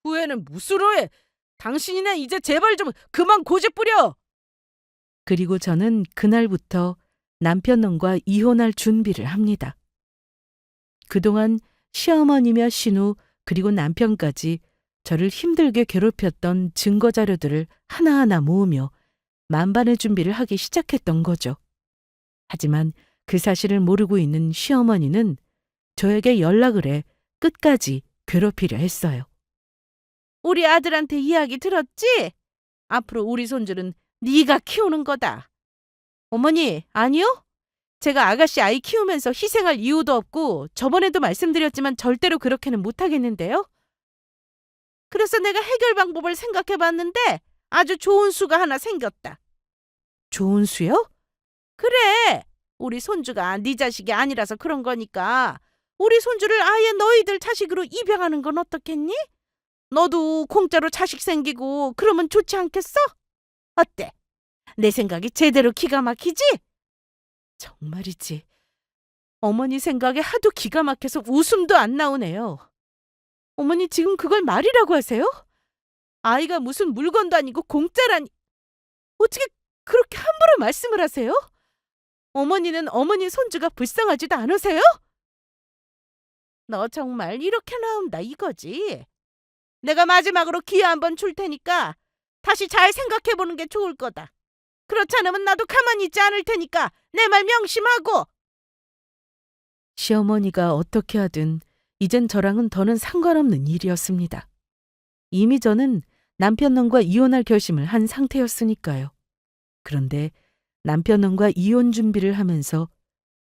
후회는 무슨 후회. 당신이나 이제 제발 좀 그만 고집 부려. 그리고 저는 그날부터 남편놈과 이혼할 준비를 합니다. 그동안 시어머니며 신우 그리고 남편까지 저를 힘들게 괴롭혔던 증거 자료들을 하나하나 모으며 만반의 준비를 하기 시작했던 거죠. 하지만 그 사실을 모르고 있는 시어머니는 저에게 연락을 해 끝까지 괴롭히려 했어요. 우리 아들한테 이야기 들었지? 앞으로 우리 손주는 네가 키우는 거다. 어머니, 아니요? 제가 아가씨 아이 키우면서 희생할 이유도 없고 저번에도 말씀드렸지만 절대로 그렇게는 못하겠는데요. 그래서 내가 해결 방법을 생각해봤는데 아주 좋은 수가 하나 생겼다. 좋은 수요? 그래, 우리 손주가 네 자식이 아니라서 그런 거니까 우리 손주를 아예 너희들 자식으로 입양하는 건 어떻겠니? 너도 공짜로 자식 생기고 그러면 좋지 않겠어? 어때? 내 생각이 제대로 기가 막히지? 정말이지. 어머니 생각에 하도 기가 막혀서 웃음도 안 나오네요. 어머니 지금 그걸 말이라고 하세요? 아이가 무슨 물건도 아니고 공짜라니. 어떻게 그렇게 함부로 말씀을 하세요? 어머니는 어머니 손주가 불쌍하지도 않으세요? 너 정말 이렇게 나온다 이거지? 내가 마지막으로 기회 한번 줄 테니까 다시 잘 생각해보는 게 좋을 거다. 그렇지 않으면 나도 가만히 있지 않을 테니까 내 말 명심하고. 시어머니가 어떻게 하든 이젠 저랑은 더는 상관없는 일이었습니다. 이미 저는 남편놈과 이혼할 결심을 한 상태였으니까요. 그런데 남편놈과 이혼 준비를 하면서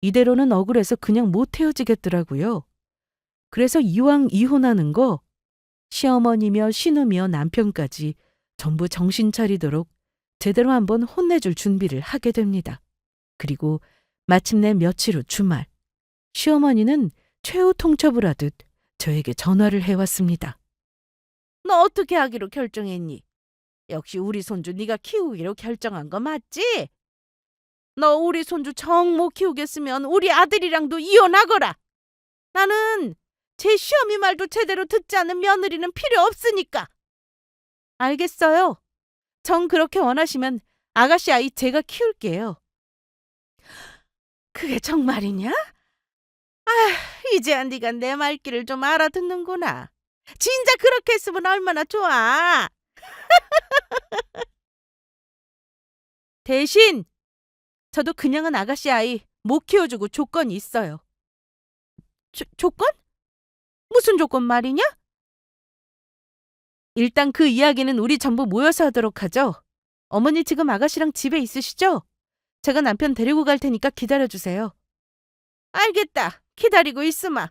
이대로는 억울해서 그냥 못 헤어지겠더라고요. 그래서 이왕 이혼하는 거 시어머니며 신우며 남편까지 전부 정신 차리도록 제대로 한번 혼내줄 준비를 하게 됩니다. 그리고 마침내 며칠 후 주말, 시어머니는 최후 통첩을 하듯 저에게 전화를 해왔습니다. 너 어떻게 하기로 결정했니? 역시 우리 손주 네가 키우기로 결정한 거 맞지? 너 우리 손주 정 못 키우겠으면 우리 아들이랑도 이혼하거라. 나는 제 시어미 말도 제대로 듣지 않는 며느리는 필요 없으니까. 알겠어요. 정 그렇게 원하시면 아가씨 아이 제가 키울게요. 그게 정말이냐? 이제야 네가 내 말귀를 좀 알아듣는구나. 진짜 그렇게 했으면 얼마나 좋아. 대신 저도 그냥은 아가씨 아이 못 키워주고 조건이 있어요. 조건? 무슨 조건 말이냐? 일단 그 이야기는 우리 전부 모여서 하도록 하죠. 어머니 지금 아가씨랑 집에 있으시죠? 제가 남편 데리고 갈 테니까 기다려주세요. 알겠다. 기다리고 있으마.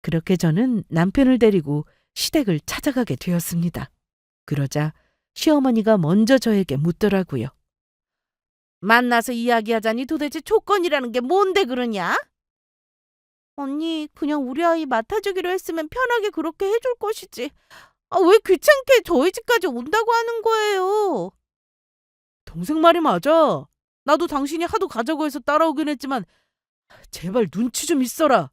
그렇게 저는 남편을 데리고 시댁을 찾아가게 되었습니다. 그러자 시어머니가 먼저 저에게 묻더라고요. 만나서 이야기하자니 도대체 조건이라는 게 뭔데 그러냐? 언니, 그냥 우리 아이 맡아주기로 했으면 편하게 그렇게 해줄 것이지. 왜 귀찮게 저희 집까지 온다고 하는 거예요? 동생 말이 맞아. 나도 당신이 하도 가자고 해서 따라오긴 했지만 제발 눈치 좀 있어라.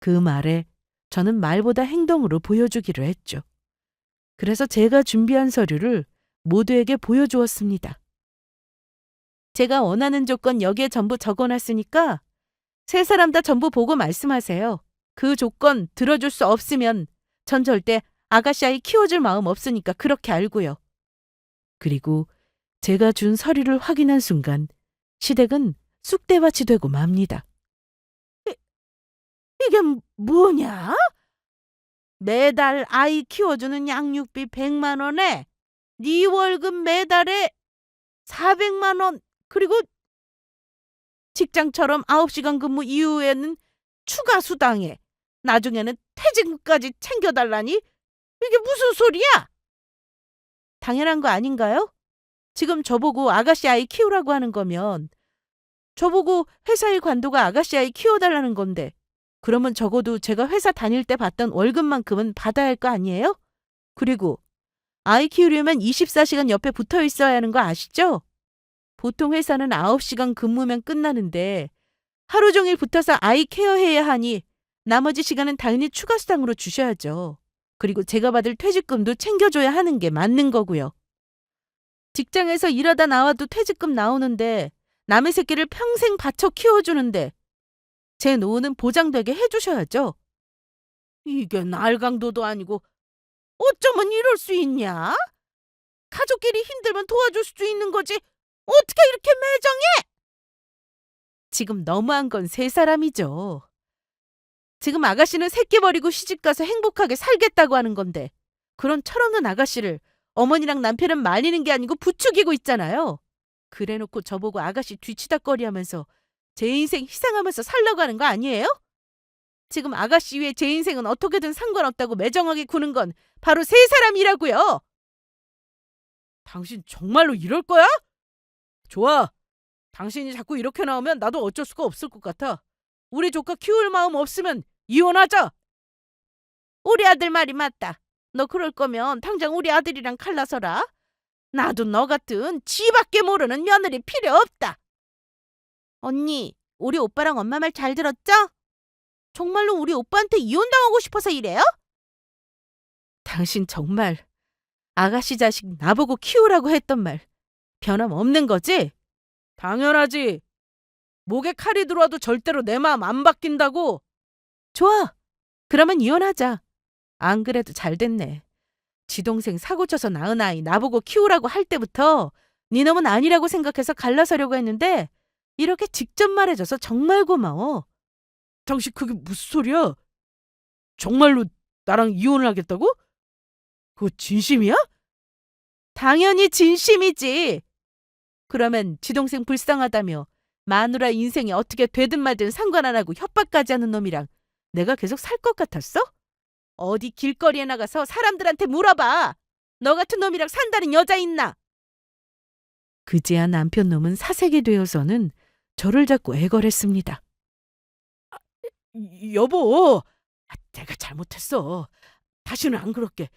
그 말에 저는 말보다 행동으로 보여주기로 했죠. 그래서 제가 준비한 서류를 모두에게 보여주었습니다. 제가 원하는 조건 여기에 전부 적어놨으니까 세 사람 다 전부 보고 말씀하세요. 그 조건 들어줄 수 없으면 전 절대 아가씨 아이 키워줄 마음 없으니까 그렇게 알고요. 그리고 제가 준 서류를 확인한 순간 시댁은 쑥대밭이 되고 맙니다. 이게 뭐냐? 매달 아이 키워주는 양육비 100만 원에 네 월급 매달에 400만 원, 그리고 직장처럼 9시간 근무 이후에는 추가 수당에 나중에는 퇴직금까지 챙겨달라니? 이게 무슨 소리야? 당연한 거 아닌가요? 지금 저보고 아가씨 아이 키우라고 하는 거면 저보고 회사의 관도가 아가씨 아이 키워달라는 건데 그러면 적어도 제가 회사 다닐 때 받던 월급만큼은 받아야 할 거 아니에요? 그리고 아이 키우려면 24시간 옆에 붙어 있어야 하는 거 아시죠? 보통 회사는 9시간 근무면 끝나는데 하루 종일 붙어서 아이 케어해야 하니 나머지 시간은 당연히 추가 수당으로 주셔야죠. 그리고 제가 받을 퇴직금도 챙겨줘야 하는 게 맞는 거고요. 직장에서 일하다 나와도 퇴직금 나오는데 남의 새끼를 평생 바쳐 키워주는데 제 노후는 보장되게 해주셔야죠. 이게 날강도도 아니고 어쩌면 이럴 수 있냐? 가족끼리 힘들면 도와줄 수도 있는 거지. 어떻게 이렇게 매정해? 지금 너무한 건 세 사람이죠. 지금 아가씨는 새끼 버리고 시집가서 행복하게 살겠다고 하는 건데 그런 철없는 아가씨를 어머니랑 남편은 말리는 게 아니고 부추기고 있잖아요. 그래놓고 저보고 아가씨 뒤치다꺼리하면서 제 인생 희생하면서 살라고 하는 거 아니에요? 지금 아가씨 위에 제 인생은 어떻게든 상관없다고 매정하게 구는 건 바로 세 사람이라고요. 당신 정말로 이럴 거야? 좋아. 당신이 자꾸 이렇게 나오면 나도 어쩔 수가 없을 것 같아. 우리 조카 키울 마음 없으면 이혼하자. 우리 아들 말이 맞다. 너 그럴 거면 당장 우리 아들이랑 갈라서라. 나도 너 같은 지밖에 모르는 며느리 필요 없다. 언니, 우리 오빠랑 엄마 말 잘 들었죠? 정말로 우리 오빠한테 이혼당하고 싶어서 이래요? 당신 정말 아가씨 자식 나보고 키우라고 했던 말 변함없는 거지? 당연하지. 목에 칼이 들어와도 절대로 내 마음 안 바뀐다고. 좋아. 그러면 이혼하자. 안 그래도 잘 됐네. 지 동생 사고 쳐서 낳은 아이 나보고 키우라고 할 때부터 네 놈은 아니라고 생각해서 갈라서려고 했는데 이렇게 직접 말해줘서 정말 고마워. 당신 그게 무슨 소리야? 정말로 나랑 이혼을 하겠다고? 그거 진심이야? 당연히 진심이지. 그러면 지 동생 불쌍하다며 마누라 인생이 어떻게 되든 말든 상관 안 하고 협박까지 하는 놈이랑 내가 계속 살 것 같았어? 어디 길거리에 나가서 사람들한테 물어봐. 너 같은 놈이랑 산다는 여자 있나? 그제야 남편 놈은 사색이 되어서는 저를 자꾸 애걸했습니다. 여보, 내가 잘못했어. 다시는 안 그럴게.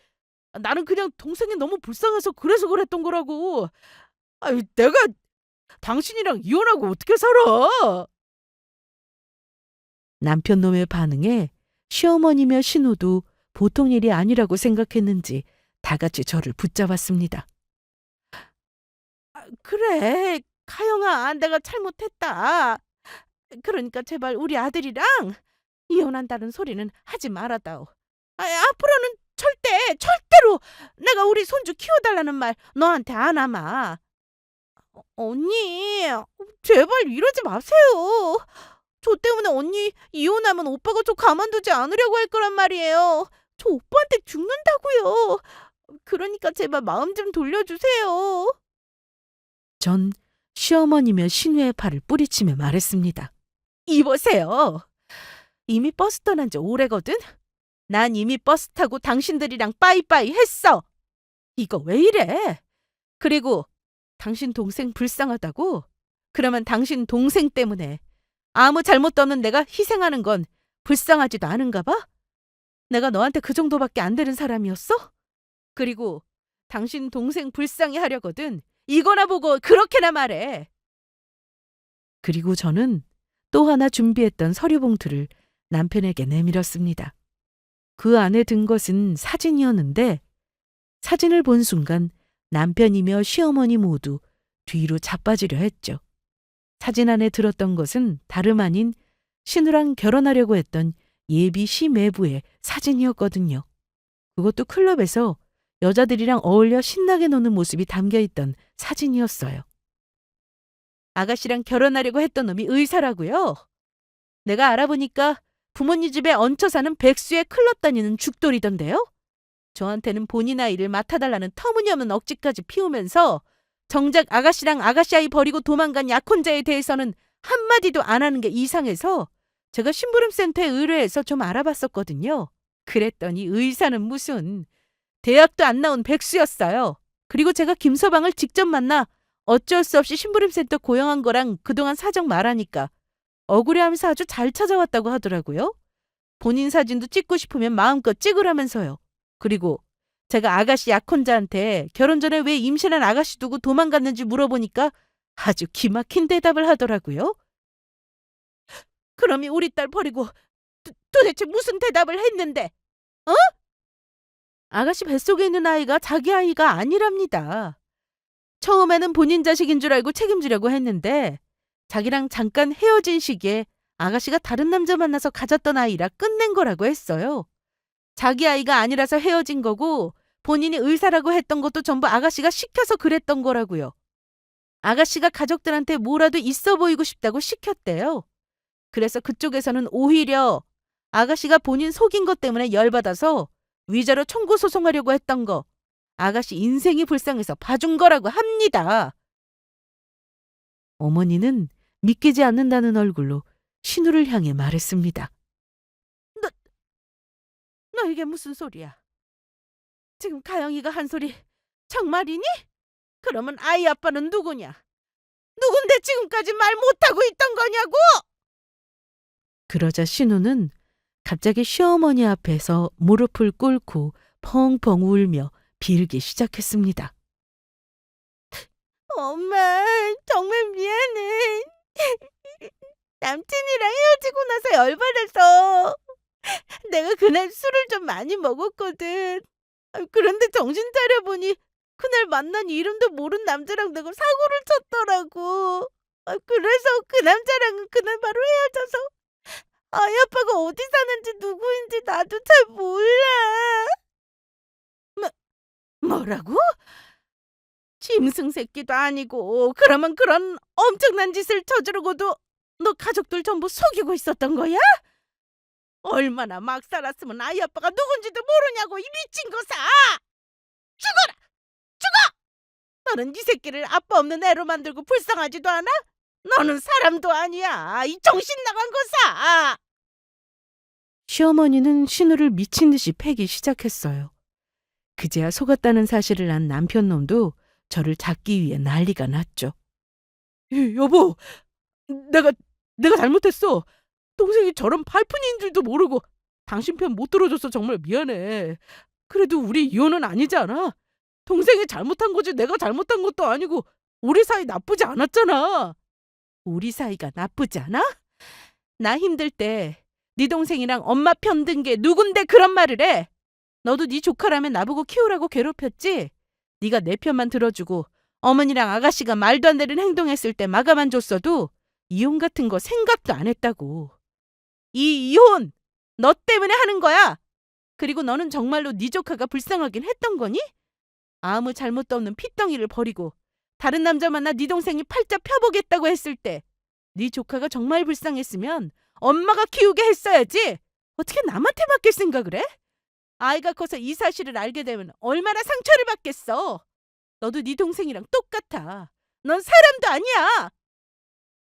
나는 그냥 동생이 너무 불쌍해서 그래서 그랬던 거라고. 내가 당신이랑 이혼하고 어떻게 살아? 남편 놈의 반응에 시어머니며 신우도 보통 일이 아니라고 생각했는지 다 같이 저를 붙잡았습니다. 그래, 가영아, 내가 잘못했다. 그러니까 제발 우리 아들이랑 이혼한다는 소리는 하지 말아다오. 앞으로는 절대로 내가 우리 손주 키워달라는 말 너한테 안 하마. 언니, 제발 이러지 마세요. 저 때문에 언니 이혼하면 오빠가 저 가만두지 않으려고 할 거란 말이에요. 저 오빠한테 죽는다고요. 그러니까 제발 마음 좀 돌려주세요. 전 시어머니며 신우의 팔을 뿌리치며 말했습니다. 이보세요. 이미 버스 떠난 지 오래거든? 난 이미 버스 타고 당신들이랑 빠이빠이 했어. 이거 왜 이래? 그리고 당신 동생 불쌍하다고? 그러면 당신 동생 때문에 아무 잘못도 없는 내가 희생하는 건 불쌍하지도 않은가 봐? 내가 너한테 그 정도밖에 안 되는 사람이었어? 그리고 당신 동생 불쌍히 하려거든 이거나 보고 그렇게나 말해. 그리고 저는 또 하나 준비했던 서류 봉투를 남편에게 내밀었습니다. 그 안에 든 것은 사진이었는데 사진을 본 순간 남편이며 시어머니 모두 뒤로 자빠지려 했죠. 사진 안에 들었던 것은 다름 아닌 신우랑 결혼하려고 했던 예비 시매부의 사진이었거든요. 그것도 클럽에서 여자들이랑 어울려 신나게 노는 모습이 담겨있던 사진이었어요. 아가씨랑 결혼하려고 했던 놈이 의사라고요? 내가 알아보니까 부모님 집에 얹혀 사는 백수의 클럽 다니는 죽돌이던데요? 저한테는 본인 아이를 맡아달라는 터무니없는 억지까지 피우면서 정작 아가씨랑 아가씨 아이 버리고 도망간 약혼자에 대해서는 한마디도 안 하는 게 이상해서 제가 심부름센터에 의뢰해서 좀 알아봤었거든요. 그랬더니 의사는 무슨 대학도 안 나온 백수였어요. 그리고 제가 김서방을 직접 만나 어쩔 수 없이 심부름센터 고용한 거랑 그동안 사정 말하니까 억울해하면서 아주 잘 찾아왔다고 하더라고요. 본인 사진도 찍고 싶으면 마음껏 찍으라면서요. 그리고 제가 아가씨 약혼자한테 결혼 전에 왜 임신한 아가씨 두고 도망갔는지 물어보니까 아주 기막힌 대답을 하더라고요. 그럼이 우리 딸 버리고 도대체 무슨 대답을 했는데? 어? 아가씨 뱃속에 있는 아이가 자기 아이가 아니랍니다. 처음에는 본인 자식인 줄 알고 책임지려고 했는데 자기랑 잠깐 헤어진 시기에 아가씨가 다른 남자 만나서 가졌던 아이라 끝낸 거라고 했어요. 자기 아이가 아니라서 헤어진 거고 본인이 의사라고 했던 것도 전부 아가씨가 시켜서 그랬던 거라고요. 아가씨가 가족들한테 뭐라도 있어 보이고 싶다고 시켰대요. 그래서 그쪽에서는 오히려 아가씨가 본인 속인 것 때문에 열받아서 위자료 청구 소송하려고 했던 거 아가씨 인생이 불쌍해서 봐준 거라고 합니다. 어머니는 믿기지 않는다는 얼굴로 신우를 향해 말했습니다. 너 이게 무슨 소리야? 지금 가영이가 한 소리 정말이니? 그러면 아이 아빠는 누구냐? 누군데 지금까지 말 못하고 있던 거냐고? 그러자 신우는 갑자기 시어머니 앞에서 무릎을 꿇고 펑펑 울며 빌기 시작했습니다. 엄마, 정말 미안해. 남친이랑 헤어지고 나서 열받아서 내가 그날 술을 좀 많이 먹었거든. 그런데 정신 차려보니 그날 만난 이름도 모른 남자랑 내가 사고를 쳤더라고. 그래서 그 남자랑은 그날 바로 헤어져서 아이 아빠가 어디 사는지 누구인지 나도 잘 몰라. 뭐라고? 짐승 새끼도 아니고 그러면 그런 엄청난 짓을 저지르고도 너 가족들 전부 속이고 있었던 거야? 얼마나 막 살았으면 아이 아빠가 누군지도 모르냐고 이 미친 거사! 죽어라! 죽어! 너는 네 새끼를 아빠 없는 애로 만들고 불쌍하지도 않아? 너는 사람도 아니야 이 정신 나간 거사! 시어머니는 신우를 미친 듯이 패기 시작했어요. 그제야 속았다는 사실을 안 남편놈도 저를 잡기 위해 난리가 났죠. 여보, 내가 잘못했어. 동생이 저런 팔푼인 줄도 모르고 당신 편 못 들어줘서 정말 미안해. 그래도 우리 이혼은 아니지 않아? 동생이 잘못한 거지 내가 잘못한 것도 아니고 우리 사이 나쁘지 않았잖아. 우리 사이가 나쁘지 않아? 나 힘들 때 네 동생이랑 엄마 편 든 게 누군데 그런 말을 해? 너도 네 조카라면 나보고 키우라고 괴롭혔지? 네가 내 편만 들어주고 어머니랑 아가씨가 말도 안 되는 행동했을 때 마감만 줬어도 이혼 같은 거 생각도 안 했다고. 이 이혼 너 때문에 하는 거야. 그리고 너는 정말로 네 조카가 불쌍하긴 했던 거니? 아무 잘못도 없는 핏덩이를 버리고 다른 남자 만나 네 동생이 팔자 펴보겠다고 했을 때 네 조카가 정말 불쌍했으면 엄마가 키우게 했어야지. 어떻게 남한테 맡길 생각을 해? 아이가 커서 이 사실을 알게 되면 얼마나 상처를 받겠어. 너도 네 동생이랑 똑같아. 넌 사람도 아니야.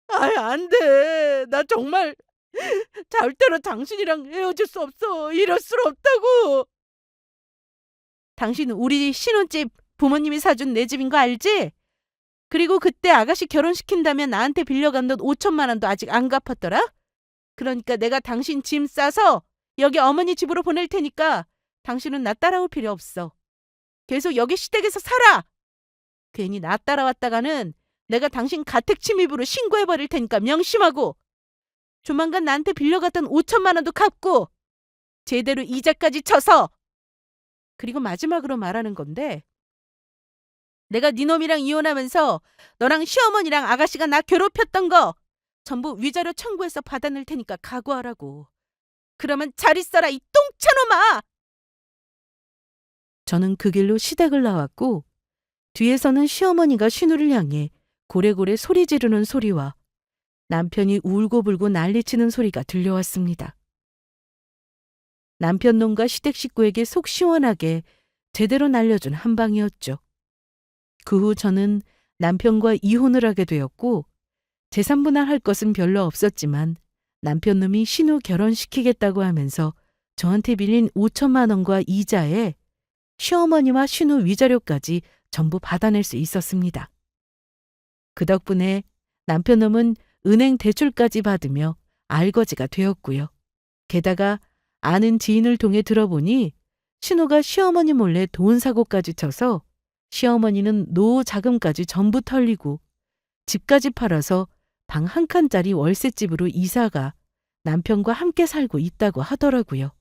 아이, 안 돼. 나 정말 절대로 당신이랑 헤어질 수 없어. 이럴 수 없다고. 당신 우리 신혼집 부모님이 사준 내 집인 거 알지? 그리고 그때 아가씨 결혼시킨다면 나한테 빌려간 돈 5천만 원도 아직 안 갚았더라? 그러니까 내가 당신 짐 싸서 여기 어머니 집으로 보낼 테니까 당신은 나 따라올 필요 없어. 계속 여기 시댁에서 살아. 괜히 나 따라왔다가는 내가 당신 가택 침입으로 신고해버릴 테니까 명심하고 조만간 나한테 빌려갔던 5천만 원도 갚고 제대로 이자까지 쳐서. 그리고 마지막으로 말하는 건데 내가 네 놈이랑 이혼하면서 너랑 시어머니랑 아가씨가 나 괴롭혔던 거 전부 위자료 청구해서 받아낼 테니까 각오하라고. 그러면 잘 있어라 이 똥차놈아. 저는 그 길로 시댁을 나왔고 뒤에서는 시어머니가 신우를 향해 고래고래 소리 지르는 소리와 남편이 울고불고 난리치는 소리가 들려왔습니다. 남편 놈과 시댁 식구에게 속 시원하게 제대로 날려준 한 방이었죠. 그 후 저는 남편과 이혼을 하게 되었고 재산분할할 것은 별로 없었지만 남편놈이 신우 결혼시키겠다고 하면서 저한테 빌린 5천만 원과 이자에 시어머니와 신우 위자료까지 전부 받아낼 수 있었습니다. 그 덕분에 남편놈은 은행 대출까지 받으며 알거지가 되었고요. 게다가 아는 지인을 통해 들어보니 신우가 시어머니 몰래 돈 사고까지 쳐서 시어머니는 노후 자금까지 전부 털리고 집까지 팔아서 방 한 칸짜리 월세집으로 이사가 남편과 함께 살고 있다고 하더라고요.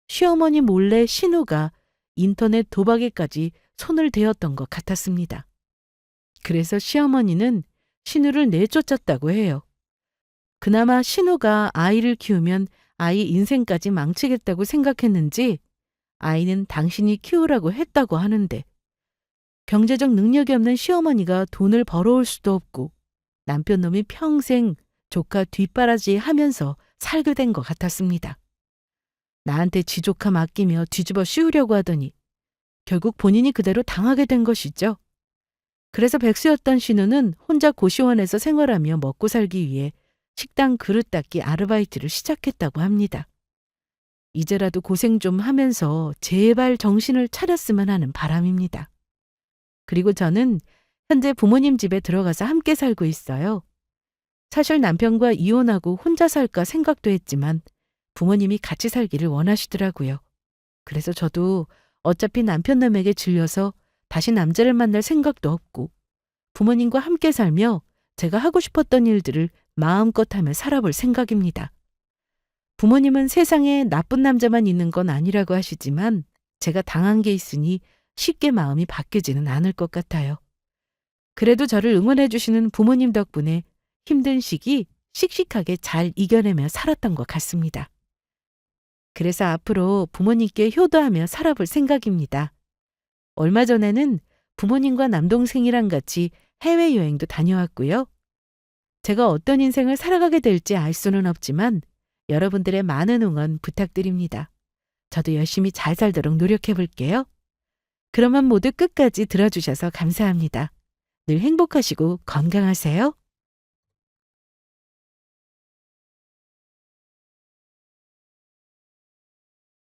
시어머니 몰래 신우가 인터넷 도박에까지 손을 대었던 것 같았습니다. 그래서 시어머니는 신우를 내쫓았다고 해요. 그나마 신우가 아이를 키우면 아이 인생까지 망치겠다고 생각했는지 아이는 당신이 키우라고 했다고 하는데 경제적 능력이 없는 시어머니가 돈을 벌어올 수도 없고 남편 놈이 평생 조카 뒷바라지 하면서 살게 된 것 같았습니다. 나한테 지 조카 맡기며 뒤집어 씌우려고 하더니 결국 본인이 그대로 당하게 된 것이죠. 그래서 백수였던 신우는 혼자 고시원에서 생활하며 먹고 살기 위해 식당 그릇 닦기 아르바이트를 시작했다고 합니다. 이제라도 고생 좀 하면서 제발 정신을 차렸으면 하는 바람입니다. 그리고 저는 현재 부모님 집에 들어가서 함께 살고 있어요. 사실 남편과 이혼하고 혼자 살까 생각도 했지만 부모님이 같이 살기를 원하시더라고요. 그래서 저도 어차피 남편 놈에게 질려서 다시 남자를 만날 생각도 없고 부모님과 함께 살며 제가 하고 싶었던 일들을 마음껏 하며 살아볼 생각입니다. 부모님은 세상에 나쁜 남자만 있는 건 아니라고 하시지만 제가 당한 게 있으니 쉽게 마음이 바뀌지는 않을 것 같아요. 그래도 저를 응원해 주시는 부모님 덕분에 힘든 시기 씩씩하게 잘 이겨내며 살았던 것 같습니다. 그래서 앞으로 부모님께 효도하며 살아볼 생각입니다. 얼마 전에는 부모님과 남동생이랑 같이 해외여행도 다녀왔고요. 제가 어떤 인생을 살아가게 될지 알 수는 없지만 여러분들의 많은 응원 부탁드립니다. 저도 열심히 잘 살도록 노력해 볼게요. 그러면 모두 끝까지 들어주셔서 감사합니다. 늘 행복하시고 건강하세요.